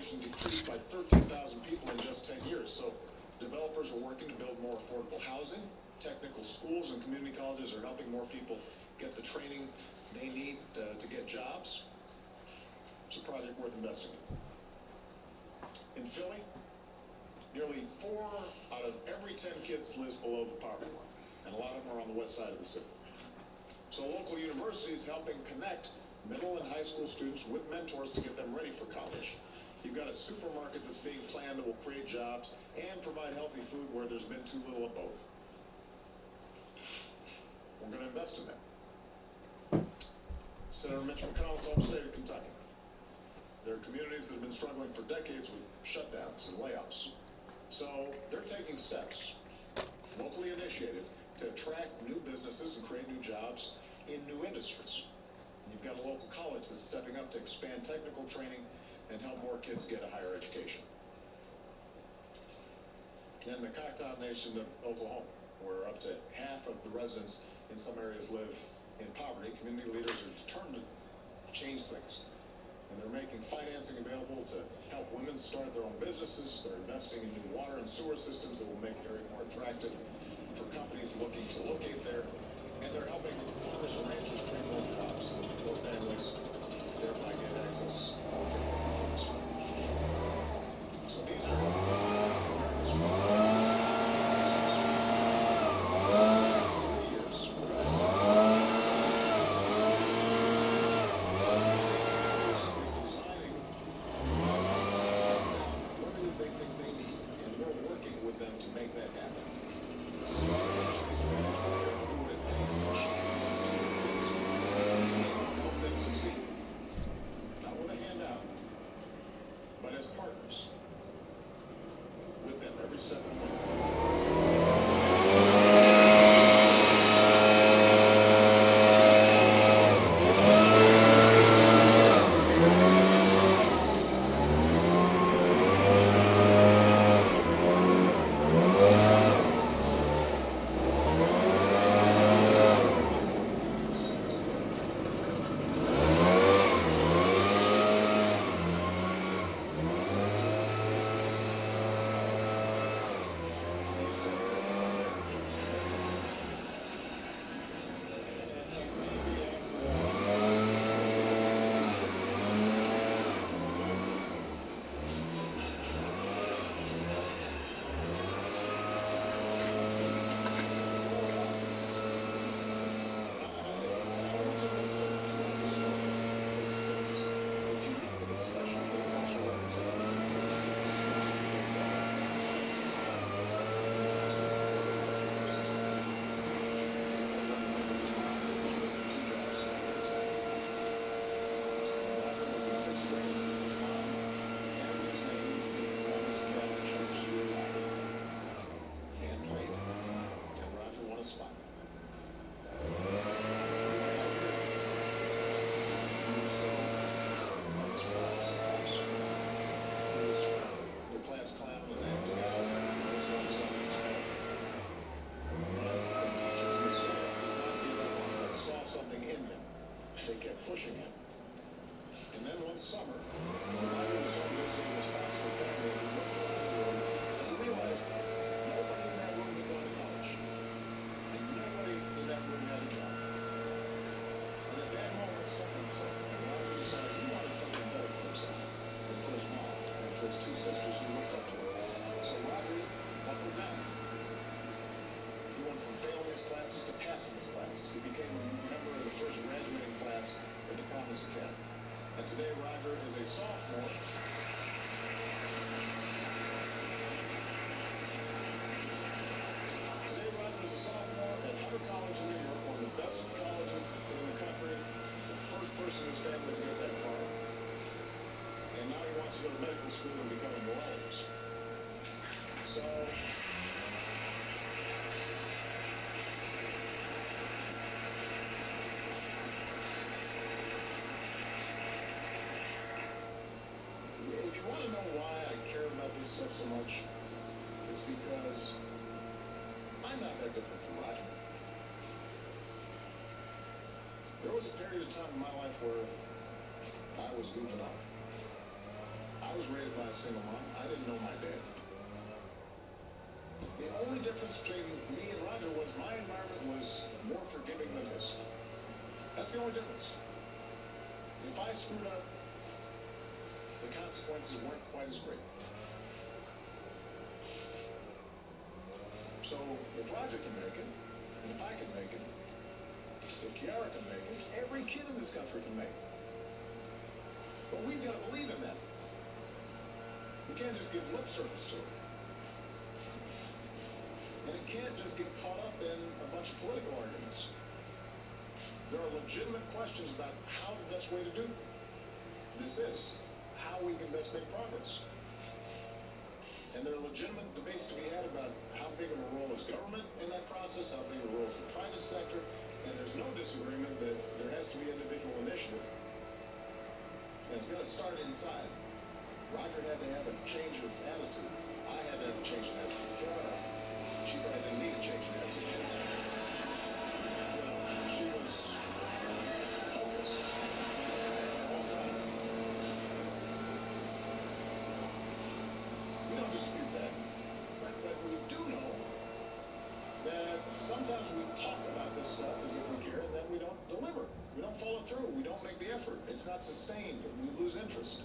population decreased by 13,000 people in just 10 years. So developers are working to build more affordable housing. Technical schools and community colleges are helping more people get the training they need to get jobs. It's a project worth investing in. In Philly, nearly 4 out of every 10 kids lives below the poverty line, and a lot of them are on the west side of the city. So local universities helping connect middle and high school students with mentors to get them ready for college. You've got a supermarket that's being planned that will create jobs and provide healthy food where there's been too little of both. We're going to invest in that. Senator Mitch McConnell's home state of Kentucky. There are communities that have been struggling for decades with shutdowns and layoffs. So they're taking steps, locally initiated, to attract new businesses and create new jobs in new industries. You've got a local college that's stepping up to expand technical training and help more kids get a higher education. In the Choctaw Nation of Oklahoma, where up to half of the residents in some areas live in poverty, community leaders are determined to change things. And they're making financing available to help women start their own businesses. They're investing in new water and sewer systems that will make the area more attractive for companies looking to locate there. And they're helping farmers and ranchers create more jobs for families, thereby get access to health insurance. So these are America's pushing him. And then one summer, when I was on visiting this pastor family, we looked around the room and we realized nobody in that room had gone to college. And nobody in that room had a job. And at that moment, something clicked. And Roger decided he wanted something better for himself and for his mom and for his 2 sisters who looked up to him. So Roger buckled down. He went from failing his classes to passing his classes. He became a member of the first graduating class at the Promise Academy. And today Roger is a sophomore. Today Roger is a sophomore at Hunter College in New York, one of the best colleges in the country, the first person in his family to get that far. And now he wants to go to medical school and become a neurologist. So if you want to know why I care about this stuff so much, it's because I'm not that different from Roger. There was a period of time in my life where I was goofing off. I I was raised by a single mom. I didn't know my dad. The only difference between me and Roger was my environment was more forgiving than his. That's the only difference. If I screwed up, the consequences weren't quite as great. So if Roger can make it, and if I can make it, if Kiara can make it, every kid in this country can make it. But we've got to believe in that. We can't just give lip service to it. And it can't just get caught up in a bunch of political arguments. There are legitimate questions about how the best way to do this is, how we can best make progress. And there are legitimate debates to be had about how big of a role is government in that process, how big of a role is the private sector, and there's no disagreement that there has to be individual initiative. And it's got to start inside. Roger had to have a change of attitude. I had to have a change of attitude. Kiara, she probably didn't need a change of attitude. She was focused all the time. We don't dispute that. But we do know that sometimes we talk about this stuff as if we care, and then we don't deliver. We don't follow through. We don't make the effort. It's not sustained. We lose interest.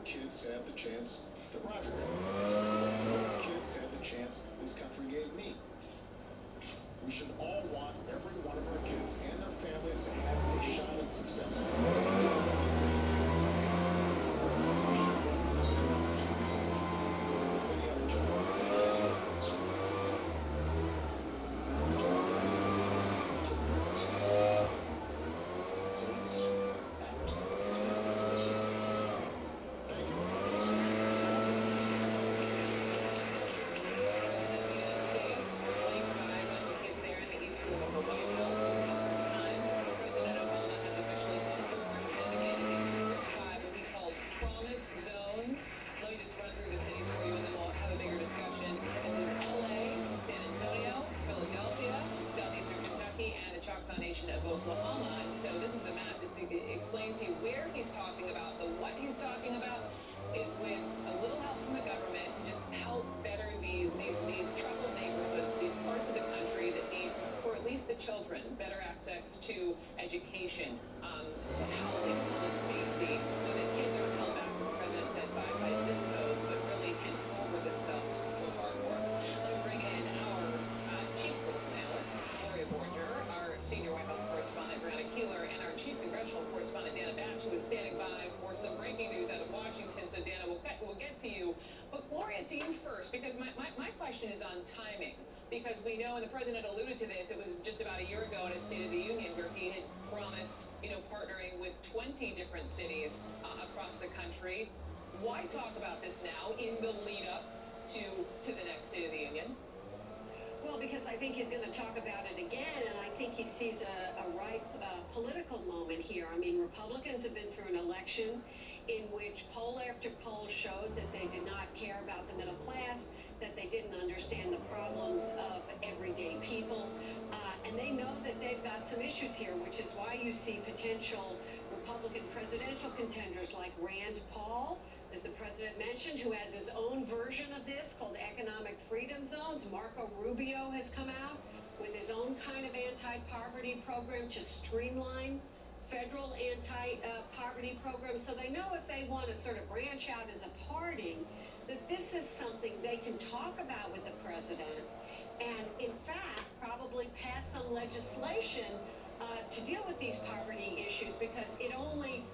Kids to have the chance that Roger had. More kids to have the chance this country gave me. We should all want every one of our kids and their families to have a shot at success. We should want the same opportunities as any other child. So let's act. Of Oklahoma, and so this is the map just to explain to you where he's talking about. The what he's talking about is with a little help from the government to just help better these troubled neighborhoods, these parts of the country that need, for at least the children, better access to education, housing, public safety, so that kids are held back, as the president said, by zip codes, but really can forward themselves for hard work. Let me bring in our chief political analyst, Gloria Borger, our senior White House correspondent, Brianna Keeler, and our chief congressional correspondent, Dana Batch, who is standing by for some breaking news out of Washington. So, Dana, we'll get to you. But, Gloria, to you first, because my question is on timing. Because we know, and the president alluded to this, it was just about a year ago in his State of the Union where he had promised, partnering with 20 different cities across the country. Why talk about this now in the lead up to the next State of the Union? Well, because I think he's going to talk about it again, and I think he sees a ripe political moment here. I mean, Republicans have been through an election in which poll after poll showed that they did not care about the middle class, that they didn't understand the problems of everyday people, and they know that they've got some issues here, which is why you see potential Republican presidential contenders like Rand Paul, as the president mentioned, who has his own version of this called economic freedom zones. Marco Rubio has come out with his own kind of anti-poverty program to streamline federal anti-poverty programs. So they know if they want to sort of branch out as a party, that this is something they can talk about with the president and, in fact, probably pass some legislation to deal with these poverty issues, because it only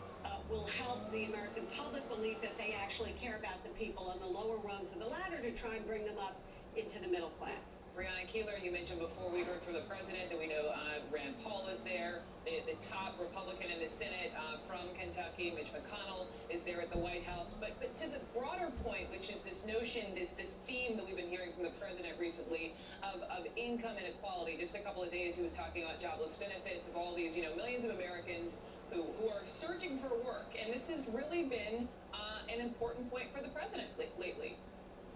will help the American public believe that they actually care about the people on the lower rungs of the ladder to try and bring them up into the middle class. Brianna Keeler, you mentioned before we heard from the president that we know Rand Paul is there, the top Republican in the Senate from Kentucky, Mitch McConnell, is there at the White House. But to the broader point, which is this notion, this theme that we've been hearing from the president recently of income inequality. Just a couple of days he was talking about jobless benefits of all these, millions of Americans who are searching for work. And this has really been an important point for the president lately.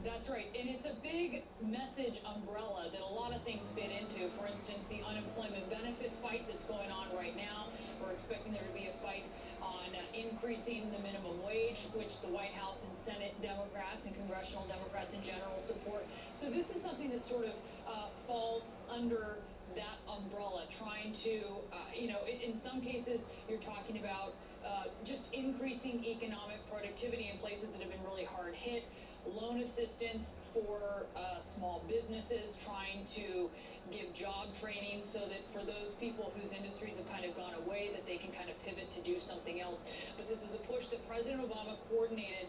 That's right, and it's a big message umbrella that a lot of things fit into. For instance, the unemployment benefit fight that's going on right now. We're expecting there to be a fight on increasing the minimum wage, which the White House and Senate Democrats and congressional Democrats in general support. So this is something that sort of falls under that umbrella, trying to, in some cases, you're talking about just increasing economic productivity in places that have been really hard hit. Loan assistance for small businesses, trying to give job training so that for those people whose industries have kind of gone away, that they can kind of pivot to do something else. But this is a push that President Obama coordinated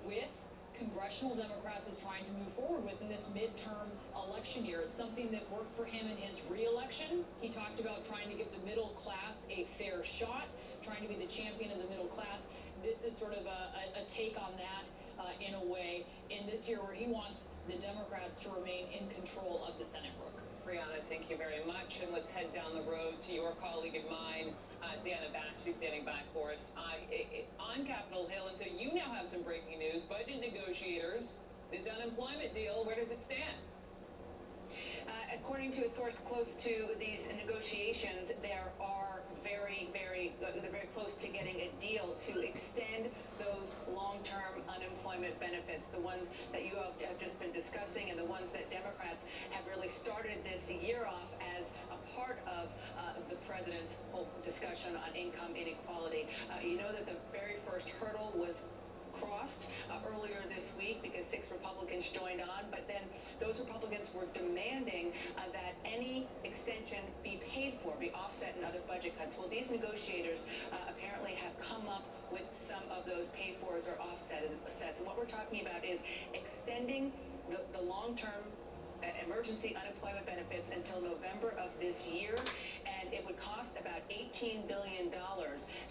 with congressional Democrats is trying to move forward with in this midterm election year. It's something that worked for him in his re-election. He talked about trying to give the middle class a fair shot, trying to be the champion of the middle class. This is sort of a take on that. In a way, in this year where he wants the Democrats to remain in control of the Senate, Brooke. Brianna, thank you very much. And let's head down the road to your colleague and mine, Dana Bash, who's standing by for us on Capitol Hill. And so you now have some breaking news. Budget negotiators, this unemployment deal, where does it stand? According to a source close to these negotiations, there are they're very close to getting a deal to extend those long-term unemployment benefits, the ones that you have just been discussing and the ones that Democrats have really started this year off as a part of the president's whole discussion on income inequality. You know that the very first hurdle was crossed earlier this week because 6 Republicans joined on, but then those Republicans were demanding that any extension be paid for, be offset in other budget cuts. Well, these negotiators apparently have come up with some of those paid-fors or offsets. And what we're talking about is extending the long-term emergency unemployment benefits until November of this year, and it would cost about $18 billion.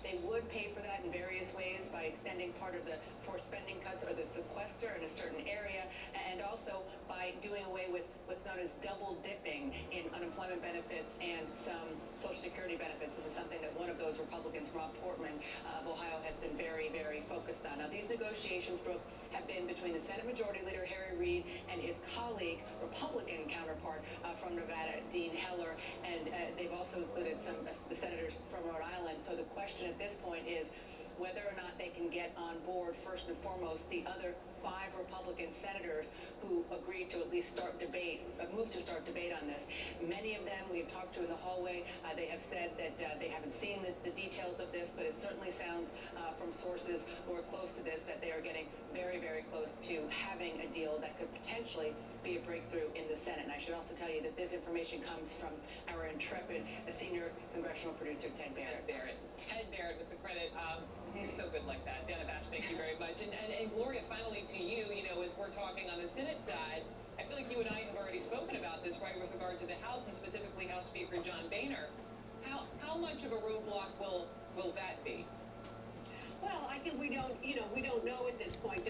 They would pay for that in various ways by extending part of the forced spending cuts or the sequester in a certain area, and also by doing away with what's known as double dipping in unemployment benefits and some Social Security benefits. This is something that one of those Republicans, Rob Portman of Ohio, has been very, very focused on. Now, these negotiations, Brooke, have been between the Senate Majority Leader Harry Reid and his colleague, Republican counterpart from Nevada, Dean Heller, and they've also included the senators from Rhode Island. So the question at this point is whether or not they can get on board, first and foremost, the other 5 Republican senators who agreed to at least move to start debate on this. Many of them we have talked to in the hallway, they have said that they haven't seen the details of this, but it certainly sounds from sources who are close to this that they are getting very, very close to having a deal that could potentially be a breakthrough in the Senate. And I should also tell you that this information comes from our intrepid senior congressional producer, Ted Barrett. Ted Barrett with the credit. You're so good like that. Dana Bash, thank you very much. And Gloria, finally to you, as we're talking on the Senate side, I feel like you and I have already spoken about this, right, with regard to the House and specifically House Speaker John Boehner. How much of a roadblock will that be? Well, I think we don't know at this point.